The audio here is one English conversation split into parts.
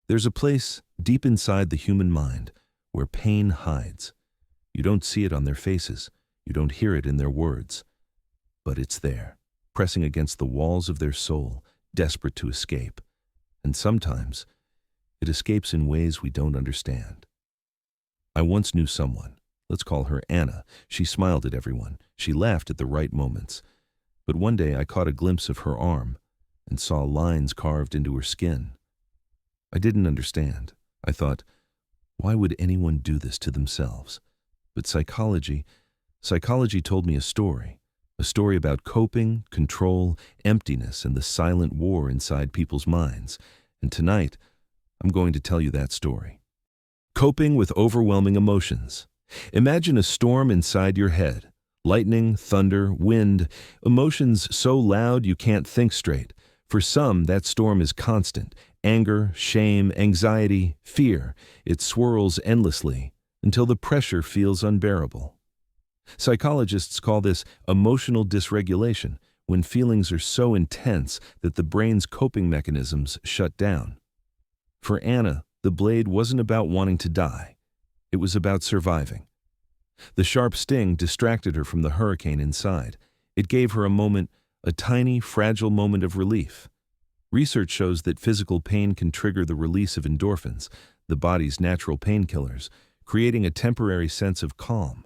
There's a place deep inside the human mind where pain hides. You don't see it on their faces, you don't hear it in their words, but it's there, pressing against the walls of their soul, desperate to escape. And sometimes, it escapes in ways we don't understand. I once knew someone. Let's call her Anna. She smiled at everyone. She laughed at the right moments. But one day I caught a glimpse of her arm and saw lines carved into her skin. I didn't understand. I thought, why would anyone do this to themselves? But psychology told me a story about coping, control, emptiness, and the silent war inside people's minds. And tonight, I'm going to tell you that story. Coping with overwhelming emotions. Imagine a storm inside your head. Lightning, thunder, wind, emotions so loud you can't think straight. For some, that storm is constant. Anger, shame, anxiety, fear. It swirls endlessly until the pressure feels unbearable. Psychologists call this emotional dysregulation, when feelings are so intense that the brain's coping mechanisms shut down. For Anna, the blade wasn't about wanting to die. It was about surviving. The sharp sting distracted her from the hurricane inside. It gave her a moment, a tiny, fragile moment of relief. Research shows that physical pain can trigger the release of endorphins, the body's natural painkillers, creating a temporary sense of calm.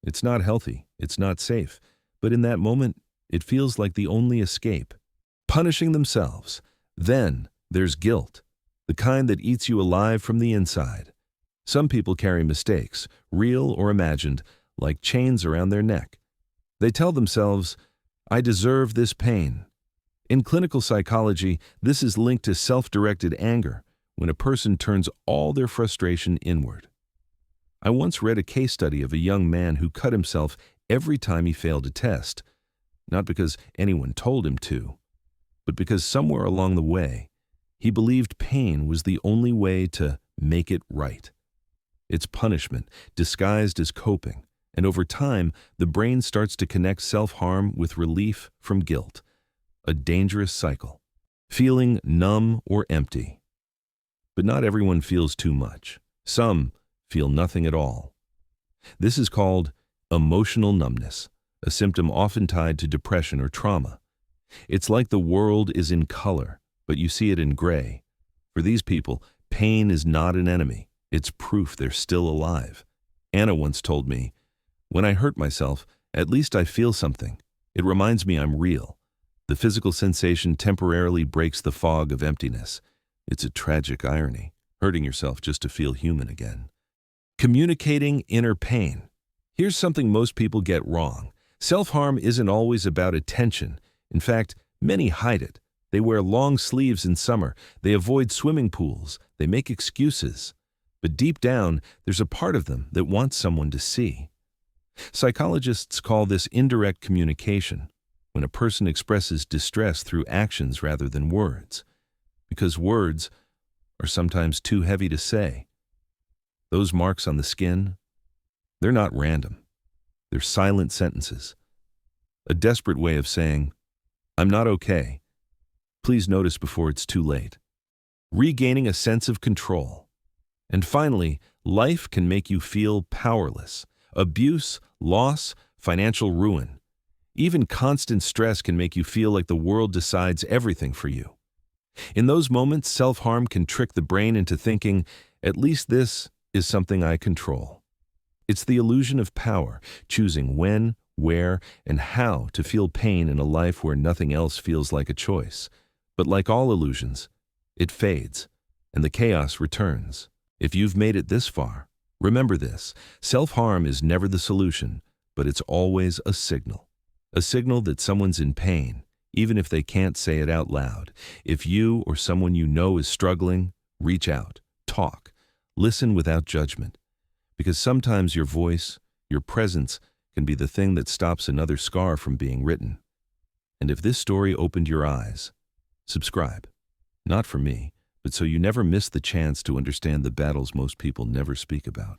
It's not healthy, it's not safe, but in that moment, it feels like the only escape. Punishing themselves. Then there's guilt, the kind that eats you alive from the inside. Some people carry mistakes, real or imagined, like chains around their neck. They tell themselves, I deserve this pain. In clinical psychology, this is linked to self-directed anger, when a person turns all their frustration inward. I once read a case study of a young man who cut himself every time he failed a test, not because anyone told him to, but because somewhere along the way, he believed pain was the only way to make it right. It's punishment, disguised as coping, and over time, the brain starts to connect self-harm with relief from guilt. A dangerous cycle. Feeling numb or empty. But not everyone feels too much. Some feel nothing at all. This is called emotional numbness, a symptom often tied to depression or trauma. It's like the world is in color, but you see it in gray. For these people, pain is not an enemy. It's proof they're still alive. Anna once told me, when I hurt myself, at least I feel something. It reminds me I'm real. The physical sensation temporarily breaks the fog of emptiness. It's a tragic irony, hurting yourself just to feel human again. Communicating inner pain. Here's something most people get wrong. Self-harm isn't always about attention. In fact, many hide it. They wear long sleeves in summer. They avoid swimming pools. They make excuses. But deep down, there's a part of them that wants someone to see. Psychologists call this indirect communication, when a person expresses distress through actions rather than words, because words are sometimes too heavy to say. Those marks on the skin, they're not random. They're silent sentences. A desperate way of saying, I'm not okay. Please notice before it's too late. Regaining a sense of control. And finally, life can make you feel powerless. Abuse, loss, financial ruin. Even constant stress can make you feel like the world decides everything for you. In those moments, self-harm can trick the brain into thinking, at least this is something I control. It's the illusion of power, choosing when, where, and how to feel pain in a life where nothing else feels like a choice. But like all illusions, it fades, and the chaos returns. If you've made it this far, remember this: self-harm is never the solution, but it's always a signal. A signal that someone's in pain, even if they can't say it out loud. If you or someone you know is struggling, reach out, talk, listen without judgment. Because sometimes your voice, your presence, can be the thing that stops another scar from being written. And if this story opened your eyes, subscribe. Not for me, but so you never miss the chance to understand the battles most people never speak about.